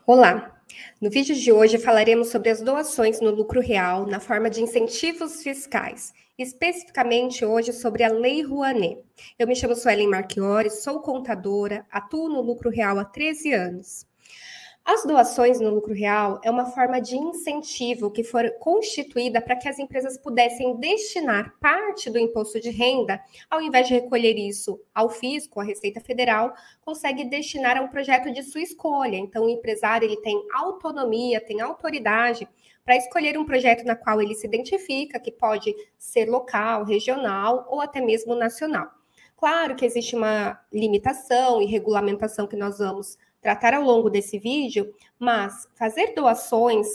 Olá! No vídeo de hoje falaremos sobre as doações no lucro real na forma de incentivos fiscais, especificamente hoje sobre a Lei Rouanet. Eu me chamo Suelen Marchiori, sou contadora, atuo no lucro real há 13 anos. As doações no lucro real é uma forma de incentivo que foi constituída para que as empresas pudessem destinar parte do imposto de renda, ao invés de recolher isso ao fisco, à Receita Federal, consegue destinar a um projeto de sua escolha. Então, o empresário ele tem autonomia, tem autoridade para escolher um projeto na qual ele se identifica, que pode ser local, regional ou até mesmo nacional. Claro que existe uma limitação e regulamentação que nós vamos tratar ao longo desse vídeo, mas fazer doações,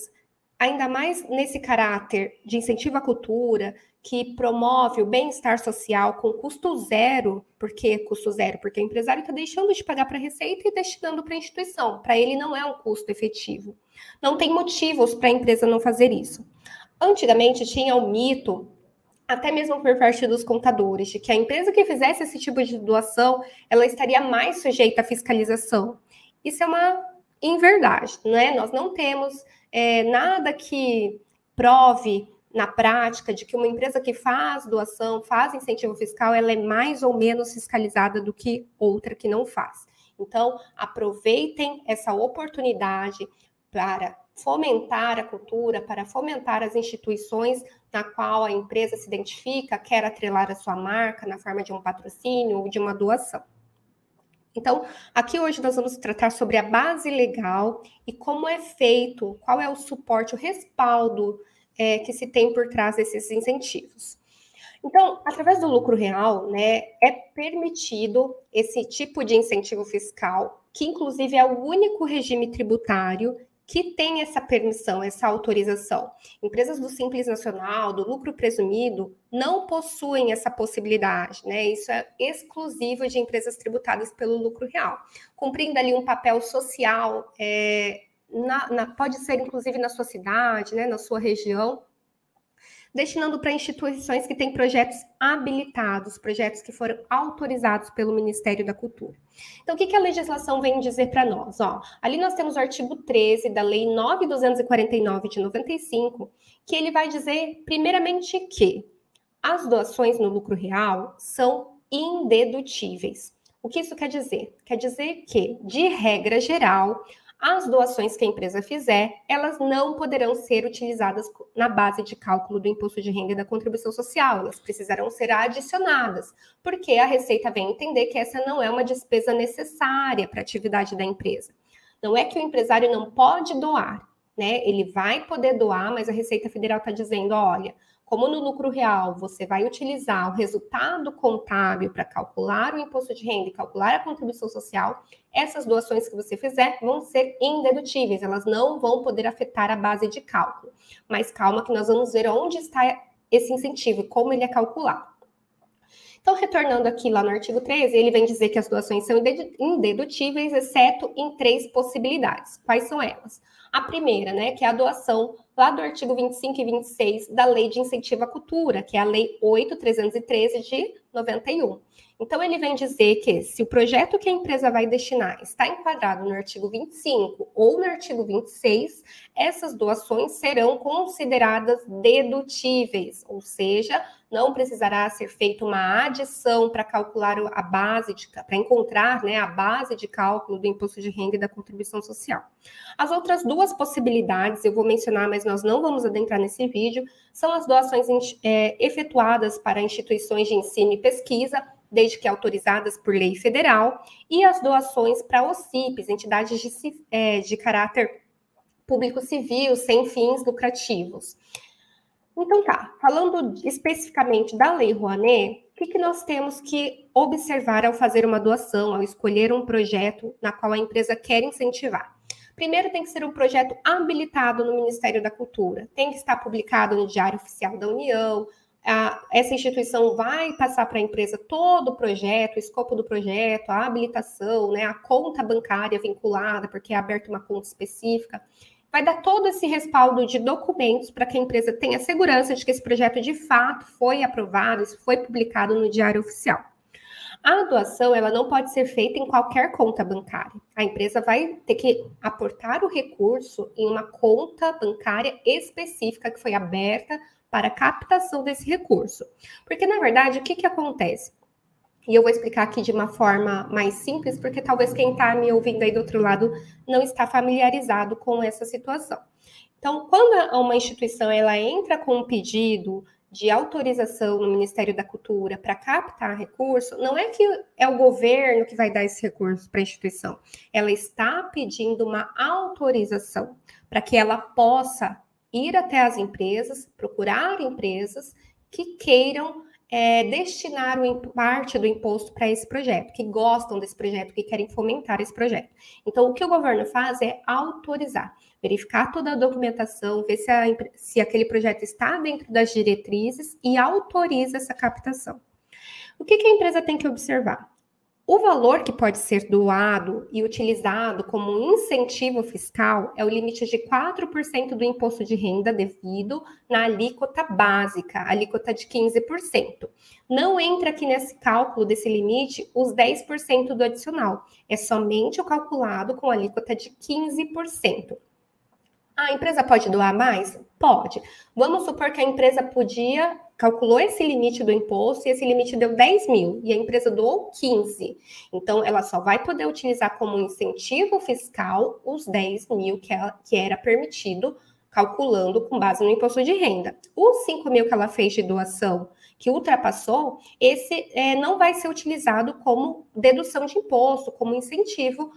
ainda mais nesse caráter de incentivo à cultura, que promove o bem-estar social com custo zero. Por que custo zero? Porque o empresário está deixando de pagar para a Receita e destinando para a instituição. Para ele não é um custo efetivo. Não tem motivos para a empresa não fazer isso. Antigamente tinha o mito, até mesmo por parte dos contadores, de que a empresa que fizesse esse tipo de doação, ela estaria mais sujeita à fiscalização. Isso é uma inverdade, né? Nós não temos nada que prove na prática de que uma empresa que faz doação, faz incentivo fiscal, ela é mais ou menos fiscalizada do que outra que não faz. Então, aproveitem essa oportunidade para fomentar a cultura, para fomentar as instituições na qual a empresa se identifica, quer atrelar a sua marca na forma de um patrocínio ou de uma doação. Então, aqui hoje nós vamos tratar sobre a base legal e como é feito, qual é o suporte, o respaldo que se tem por trás desses incentivos. Então, através do lucro real, né, é permitido esse tipo de incentivo fiscal, que inclusive é o único regime tributário que tem essa permissão, essa autorização. Empresas do Simples Nacional, do lucro presumido, não possuem essa possibilidade, né? Isso é exclusivo de empresas tributadas pelo lucro real, cumprindo ali um papel social, pode ser inclusive na sua cidade, né, na sua região, destinando para instituições que têm projetos habilitados, projetos que foram autorizados pelo Ministério da Cultura. Então, o que a legislação vem dizer para nós? Ali nós temos o artigo 13 da Lei 9.249 de 95, que ele vai dizer, primeiramente, que as doações no lucro real são indedutíveis. O que isso quer dizer? Quer dizer que, de regra geral, as doações que a empresa fizer, elas não poderão ser utilizadas na base de cálculo do imposto de renda e da contribuição social, elas precisarão ser adicionadas, porque a Receita vem entender que essa não é uma despesa necessária para a atividade da empresa. Não é que o empresário não pode doar, né? Ele vai poder doar, mas a Receita Federal está dizendo, olha, como no lucro real você vai utilizar o resultado contábil para calcular o imposto de renda e calcular a contribuição social, essas doações que você fizer vão ser indedutíveis, elas não vão poder afetar a base de cálculo. Mas calma que nós vamos ver onde está esse incentivo, como ele é calculado. Então, retornando aqui lá no artigo 13, ele vem dizer que as doações são indedutíveis, exceto em 3 possibilidades. Quais são elas? A primeira, né, que é a doação lá do artigo 25 e 26 da Lei de Incentivo à Cultura, que é a Lei 8.313 de 91. Então, ele vem dizer que se o projeto que a empresa vai destinar está enquadrado no artigo 25 ou no artigo 26, essas doações serão consideradas dedutíveis, ou seja, não precisará ser feita uma adição para calcular a base, para encontrar, né, a base de cálculo do imposto de renda e da contribuição social. As outras 2 possibilidades, eu vou mencionar, mas nós não vamos adentrar nesse vídeo, são as doações efetuadas para instituições de ensino e pesquisa, desde que autorizadas por lei federal, e as doações para OCIPs, entidades de caráter público civil, sem fins lucrativos. Então falando especificamente da Lei Rouanet, o que nós temos que observar ao fazer uma doação, ao escolher um projeto na qual a empresa quer incentivar? Primeiro, tem que ser um projeto habilitado no Ministério da Cultura, tem que estar publicado no Diário Oficial da União, essa instituição vai passar para a empresa todo o projeto, o escopo do projeto, a habilitação, né, a conta bancária vinculada, porque é aberta uma conta específica, vai dar todo esse respaldo de documentos para que a empresa tenha segurança de que esse projeto de fato foi aprovado, isso foi publicado no Diário Oficial. A doação, ela não pode ser feita em qualquer conta bancária. A empresa vai ter que aportar o recurso em uma conta bancária específica que foi aberta para a captação desse recurso. Porque, na verdade, o que acontece? E eu vou explicar aqui de uma forma mais simples, porque talvez quem está me ouvindo aí do outro lado não está familiarizado com essa situação. Então, quando uma instituição ela entra com um pedido de autorização no Ministério da Cultura para captar recurso, não é que é o governo que vai dar esse recurso para a instituição. Ela está pedindo uma autorização para que ela possa ir até as empresas, procurar empresas que queiram destinar parte do imposto para esse projeto, que gostam desse projeto, que querem fomentar esse projeto. Então, o que o governo faz é autorizar, verificar toda a documentação, ver se aquele projeto está dentro das diretrizes e autoriza essa captação. O que a empresa tem que observar? O valor que pode ser doado e utilizado como um incentivo fiscal é o limite de 4% do imposto de renda devido na alíquota básica, alíquota de 15%. Não entra aqui nesse cálculo desse limite os 10% do adicional, é somente o calculado com alíquota de 15%. A empresa pode doar mais? Pode. Vamos supor que a empresa calculou esse limite do imposto e esse limite deu 10 mil e a empresa doou 15. Então, ela só vai poder utilizar como incentivo fiscal os 10 mil que era permitido, calculando com base no imposto de renda. Os 5 mil que ela fez de doação, que ultrapassou, esse não vai ser utilizado como dedução de imposto, como incentivo,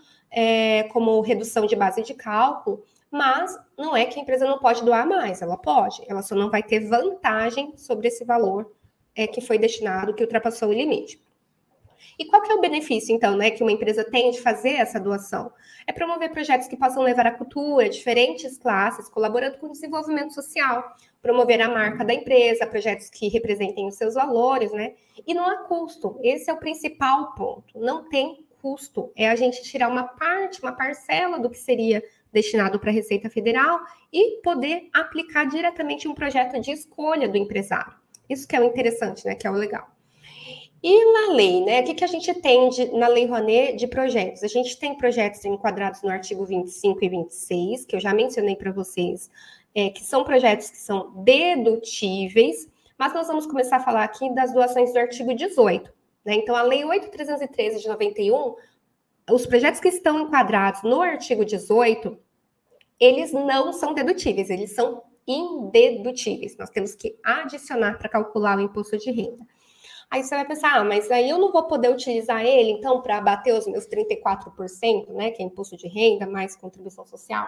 como redução de base de cálculo, mas não é que a empresa não pode doar mais, ela pode, ela só não vai ter vantagem sobre esse valor que foi destinado, que ultrapassou o limite. E qual que é o benefício, então, né, que uma empresa tem de fazer essa doação? É promover projetos que possam levar a cultura, diferentes classes, colaborando com o desenvolvimento social, promover a marca da empresa, projetos que representem os seus valores, né? E não há custo, esse é o principal ponto, não tem custo, é a gente tirar uma parte, uma parcela do que seria destinado para a Receita Federal e poder aplicar diretamente um projeto de escolha do empresário. Isso que é o interessante, né? Que é o legal. E na lei, né? O que a gente tem na Lei Rouanet de projetos? A gente tem projetos enquadrados no artigo 25 e 26, que eu já mencionei para vocês, que são projetos que são dedutíveis, mas nós vamos começar a falar aqui das doações do artigo 18. Né? Então, a Lei 8.313 de 91, os projetos que estão enquadrados no artigo 18, eles não são dedutíveis, eles são indedutíveis. Nós temos que adicionar para calcular o imposto de renda. Aí você vai pensar, mas aí eu não vou poder utilizar ele, então, para abater os meus 34%, né, que é imposto de renda, mais contribuição social?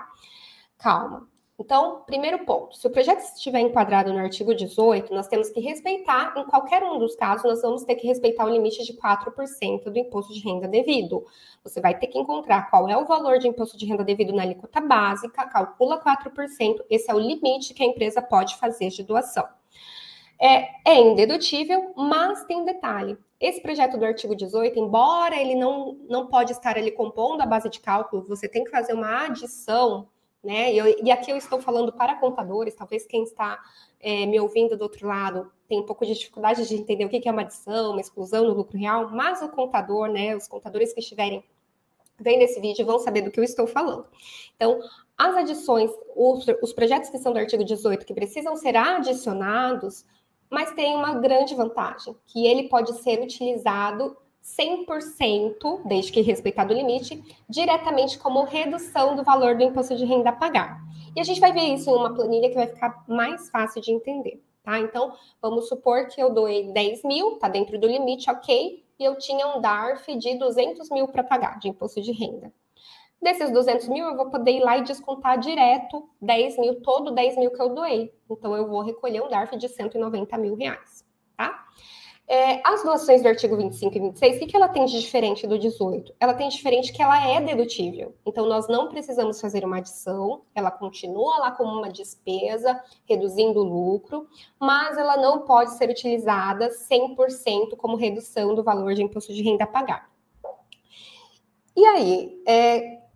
Calma. Então, primeiro ponto, se o projeto estiver enquadrado no artigo 18, nós temos que respeitar, em qualquer um dos casos, nós vamos ter que respeitar o limite de 4% do imposto de renda devido. Você vai ter que encontrar qual é o valor de imposto de renda devido na alíquota básica, calcula 4%, esse é o limite que a empresa pode fazer de doação. É indedutível, mas tem um detalhe. Esse projeto do artigo 18, embora ele não pode estar ali compondo a base de cálculo, você tem que fazer uma adição, né? E aqui eu estou falando para contadores, talvez quem está me ouvindo do outro lado tem um pouco de dificuldade de entender o que é uma adição, uma exclusão no lucro real, mas o contador, né, os contadores que estiverem vendo esse vídeo vão saber do que eu estou falando. Então, as adições, os projetos que são do artigo 18 que precisam ser adicionados, mas tem uma grande vantagem, que ele pode ser utilizado 100%, desde que respeitado o limite, diretamente como redução do valor do imposto de renda a pagar. E a gente vai ver isso em uma planilha que vai ficar mais fácil de entender, tá? Então, vamos supor que eu doei 10 mil, tá dentro do limite, ok, e eu tinha um DARF de 200 mil para pagar, de imposto de renda. Desses 200 mil, eu vou poder ir lá e descontar direto 10 mil, todo 10 mil que eu doei. Então, eu vou recolher um DARF de 190 mil reais, tá? As doações do artigo 25 e 26, o que ela tem de diferente do 18? Ela tem diferente que ela é dedutível. Então, nós não precisamos fazer uma adição, ela continua lá como uma despesa, reduzindo o lucro, mas ela não pode ser utilizada 100% como redução do valor de imposto de renda a pagar. E aí,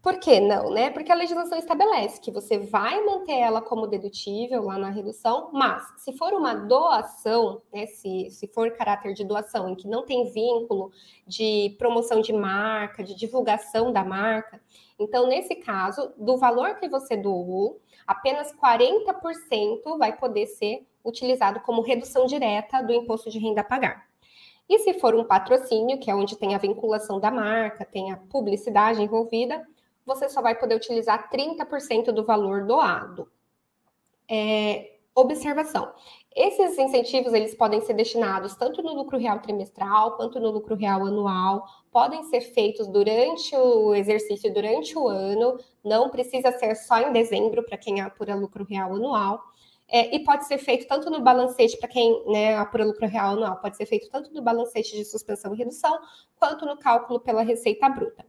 Por que não, né? Porque a legislação estabelece que você vai manter ela como dedutível lá na redução, mas se for uma doação, né, se for caráter de doação, em que não tem vínculo de promoção de marca, de divulgação da marca, então, nesse caso, do valor que você doou, apenas 40% vai poder ser utilizado como redução direta do imposto de renda a pagar. E se for um patrocínio, que é onde tem a vinculação da marca, tem a publicidade envolvida, você só vai poder utilizar 30% do valor doado. Observação. Esses incentivos, eles podem ser destinados tanto no lucro real trimestral, quanto no lucro real anual, podem ser feitos durante o exercício, durante o ano, não precisa ser só em dezembro, para quem apura lucro real anual, e pode ser feito tanto no balancete, para quem, né, apura lucro real anual, pode ser feito tanto no balancete de suspensão e redução, quanto no cálculo pela receita bruta.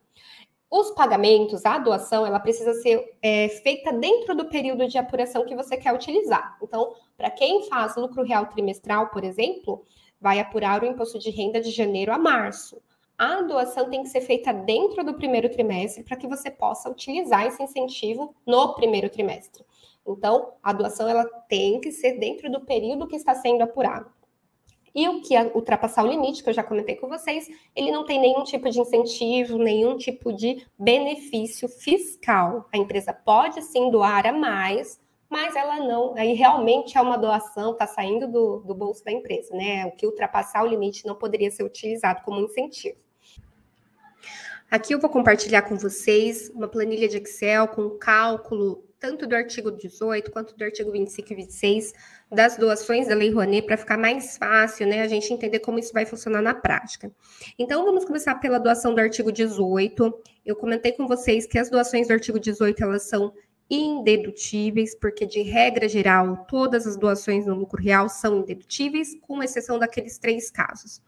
Os pagamentos, a doação, ela precisa ser feita dentro do período de apuração que você quer utilizar. Então, para quem faz lucro real trimestral, por exemplo, vai apurar o imposto de renda de janeiro a março. A doação tem que ser feita dentro do primeiro trimestre para que você possa utilizar esse incentivo no primeiro trimestre. Então, a doação ela tem que ser dentro do período que está sendo apurado. E o que ultrapassar o limite, que eu já comentei com vocês, ele não tem nenhum tipo de incentivo, nenhum tipo de benefício fiscal. A empresa pode sim doar a mais, mas ela não, aí realmente é uma doação, está saindo do bolso da empresa, né? O que ultrapassar o limite não poderia ser utilizado como incentivo. Aqui eu vou compartilhar com vocês uma planilha de Excel com cálculo tanto do artigo 18 quanto do artigo 25 e 26 das doações da Lei Rouanet para ficar mais fácil, né, a gente entender como isso vai funcionar na prática. Então, vamos começar pela doação do artigo 18. Eu comentei com vocês que as doações do artigo 18, elas são indedutíveis, porque de regra geral, todas as doações no lucro real são indedutíveis, com exceção daqueles 3 casos.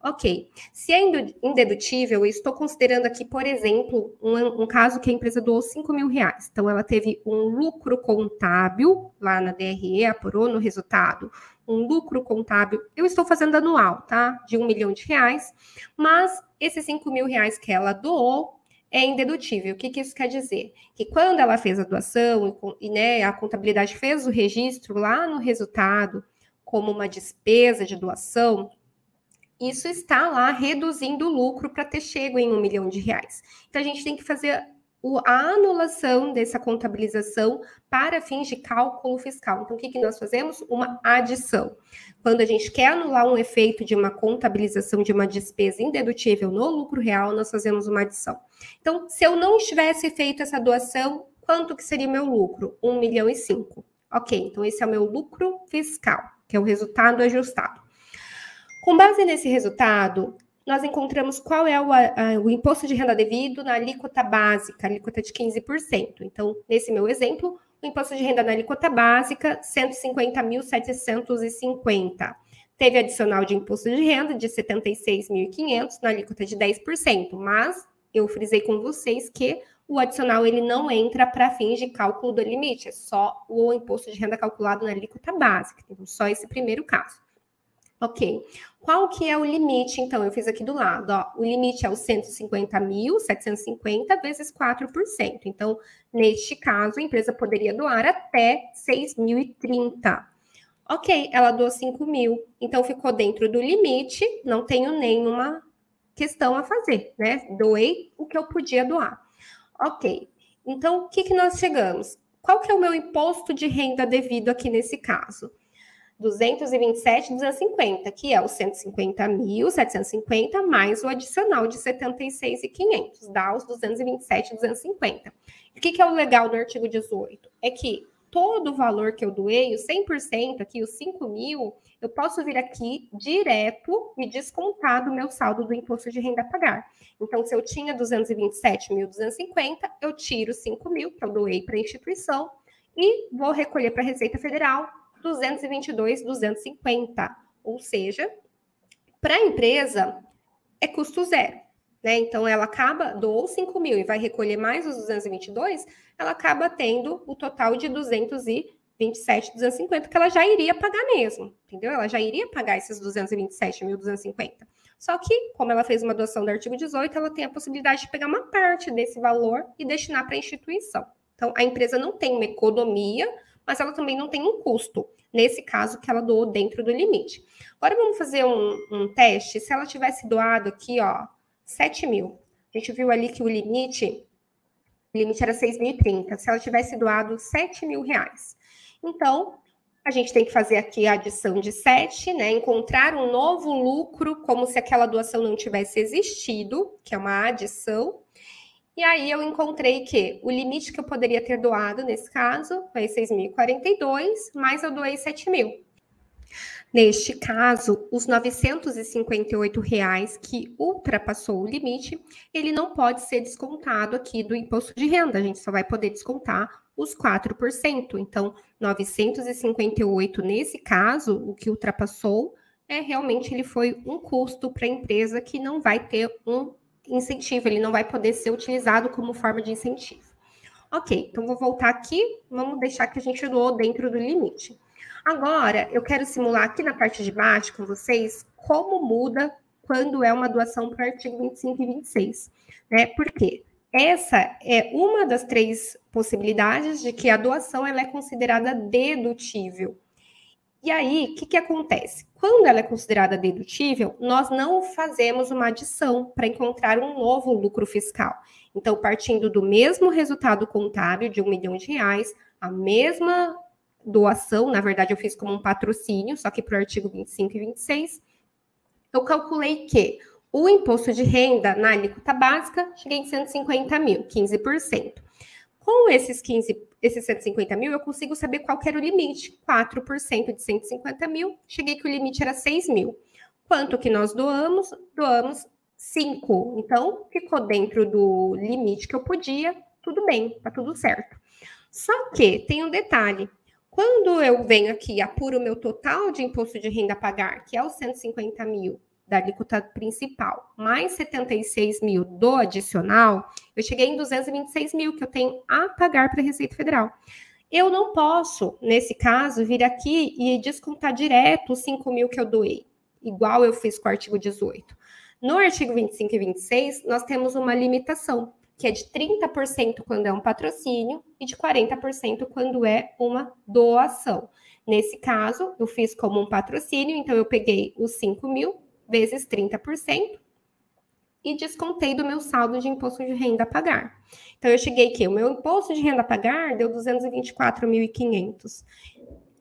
Ok, se é indedutível, eu estou considerando aqui, por exemplo, um caso que a empresa doou R$5.000. Então, ela teve um lucro contábil, lá na DRE, apurou no resultado, um lucro contábil, eu estou fazendo anual, tá? De R$1 milhão, mas esses R$5.000 que ela doou é indedutível. O que isso quer dizer? Que quando ela fez a doação e né, a contabilidade fez o registro lá no resultado como uma despesa de doação, isso está lá reduzindo o lucro para ter chego em R$1 milhão. Então, a gente tem que fazer a anulação dessa contabilização para fins de cálculo fiscal. Então, o que nós fazemos? Uma adição. Quando a gente quer anular um efeito de uma contabilização de uma despesa indedutível no lucro real, nós fazemos uma adição. Então, se eu não tivesse feito essa doação, quanto que seria o meu lucro? R$1,5 milhão. Ok, então esse é o meu lucro fiscal, que é o resultado ajustado. Com base nesse resultado, nós encontramos qual é o imposto de renda devido na alíquota básica, alíquota de 15%. Então, nesse meu exemplo, o imposto de renda na alíquota básica, 150.750. Teve adicional de imposto de renda de 76.500 na alíquota de 10%, mas eu frisei com vocês que o adicional ele não entra para fins de cálculo do limite, é só o imposto de renda calculado na alíquota básica, então só esse primeiro caso. Ok, qual que é o limite, então? Eu fiz aqui do lado, ó, o limite é os 150.750 vezes 4%. Então, neste caso, a empresa poderia doar até 6.030. Ok, ela doou 5.000, então ficou dentro do limite, não tenho nenhuma questão a fazer, né? Doei o que eu podia doar. Ok, então, o que nós chegamos? Qual que é o meu imposto de renda devido aqui nesse caso? 227.250, que é os 150.750 mais o adicional de 76.500, dá os 227.250. O que é o legal do artigo 18? É que todo o valor que eu doei, o 100% aqui, os 5.000, eu posso vir aqui direto e descontar do meu saldo do imposto de renda a pagar. Então, se eu tinha 227.250, eu tiro 5.000 que eu doei para a instituição e vou recolher para a Receita Federal 222.250, ou seja, para a empresa é custo zero, né? Então ela acaba, doou 5.000 e vai recolher mais os 222, ela acaba tendo o total de 227.250 que ela já iria pagar mesmo, entendeu? Ela já iria pagar esses 227.250. Só que, como ela fez uma doação do artigo 18, ela tem a possibilidade de pegar uma parte desse valor e destinar para a instituição. Então, a empresa não tem uma economia, mas ela também não tem um custo, nesse caso que ela doou dentro do limite. Agora vamos fazer um teste. Se ela tivesse doado aqui, ó, 7 mil. A gente viu ali que o limite era 6.030. Se ela tivesse doado 7 mil reais. Então, a gente tem que fazer aqui a adição de 7, né? Encontrar um novo lucro, como se aquela doação não tivesse existido, que é uma adição. E aí eu encontrei que o limite que eu poderia ter doado, nesse caso, foi 6.042, mas eu doei 7 mil. Neste caso, os R$ 958 que ultrapassou o limite, ele não pode ser descontado aqui do imposto de renda. A gente só vai poder descontar os 4%. Então, 958 nesse caso, o que ultrapassou, realmente ele foi um custo para a empresa que não vai ter um incentivo, ele não vai poder ser utilizado como forma de incentivo. Ok, então vou voltar aqui, vamos deixar que a gente doou dentro do limite. Agora, eu quero simular aqui na parte de baixo com vocês como muda quando é uma doação para o artigo 25 e 26, né? Por quê? Essa é uma das 3 possibilidades de que a doação ela é considerada dedutível. E aí, o que acontece? Quando ela é considerada dedutível, nós não fazemos uma adição para encontrar um novo lucro fiscal. Então, partindo do mesmo resultado contábil de R$ 1 milhão, a mesma doação, na verdade eu fiz como um patrocínio, só que para o artigo 25 e 26, eu calculei que o imposto de renda na alíquota básica, cheguei em 150 mil, 15%. Com esses 150 mil, eu consigo saber qual que era o limite. 4% de 150 mil, cheguei que o limite era 6 mil. Quanto que nós doamos? Doamos 5. Então, ficou dentro do limite que eu podia, tudo bem, tá tudo certo. Só que tem um detalhe. Quando eu venho aqui e apuro o meu total de imposto de renda a pagar, que é os 150 mil da alíquota principal, mais 76 mil do adicional, eu cheguei em 226 mil que eu tenho a pagar para a Receita Federal. Eu não posso, nesse caso, vir aqui e descontar direto os 5 mil que eu doei, igual eu fiz com o artigo 18. No artigo 25 e 26, nós temos uma limitação, que é de 30% quando é um patrocínio e de 40% quando é uma doação. Nesse caso, eu fiz como um patrocínio, então eu peguei os 5 mil vezes 30% e descontei do meu saldo de imposto de renda a pagar. Então, eu cheguei que o meu imposto de renda a pagar deu 224.500.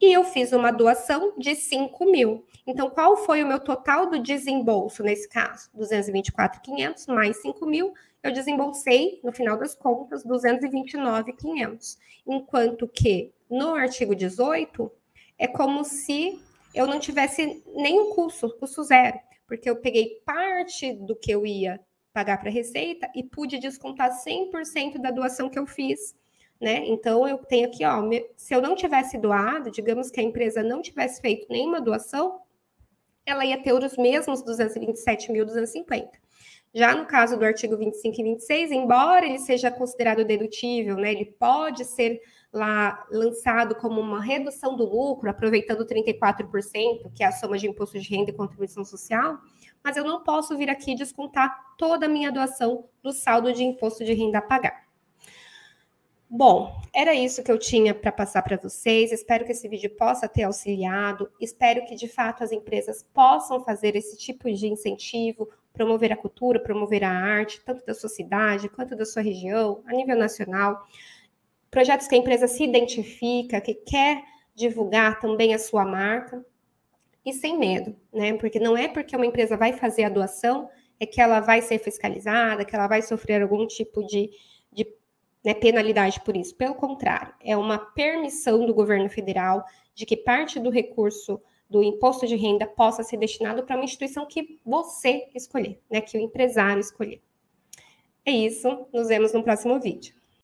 E eu fiz uma doação de 5 mil. Então, qual foi o meu total do desembolso nesse caso? 224.500 mais 5 mil, eu desembolsei, no final das contas, 229.500. Enquanto que, no artigo 18, é como se eu não tivesse nenhum custo zero, porque eu peguei parte do que eu ia pagar para a Receita e pude descontar 100% da doação que eu fiz, né? Então, eu tenho aqui, ó, se eu não tivesse doado, digamos que a empresa não tivesse feito nenhuma doação, ela ia ter os mesmos 227.250. Já no caso do artigo 25 e 26, embora ele seja considerado dedutível, né, ele pode ser lá lançado como uma redução do lucro, aproveitando 34%, que é a soma de imposto de renda e contribuição social, mas eu não posso vir aqui descontar toda a minha doação do saldo de imposto de renda a pagar. Bom, era isso que eu tinha para passar para vocês. Espero que esse vídeo possa ter auxiliado. Espero que, de fato, as empresas possam fazer esse tipo de incentivo, promover a cultura, promover a arte, tanto da sua cidade quanto da sua região, a nível nacional. Projetos que a empresa se identifica, que quer divulgar também a sua marca e sem medo, né? Porque não é porque uma empresa vai fazer a doação é que ela vai ser fiscalizada, que ela vai sofrer algum tipo de penalidade por isso. Pelo contrário, é uma permissão do governo federal de que parte do recurso do imposto de renda possa ser destinado para uma instituição que você escolher, né? Que o empresário escolher. É isso, nos vemos no próximo vídeo.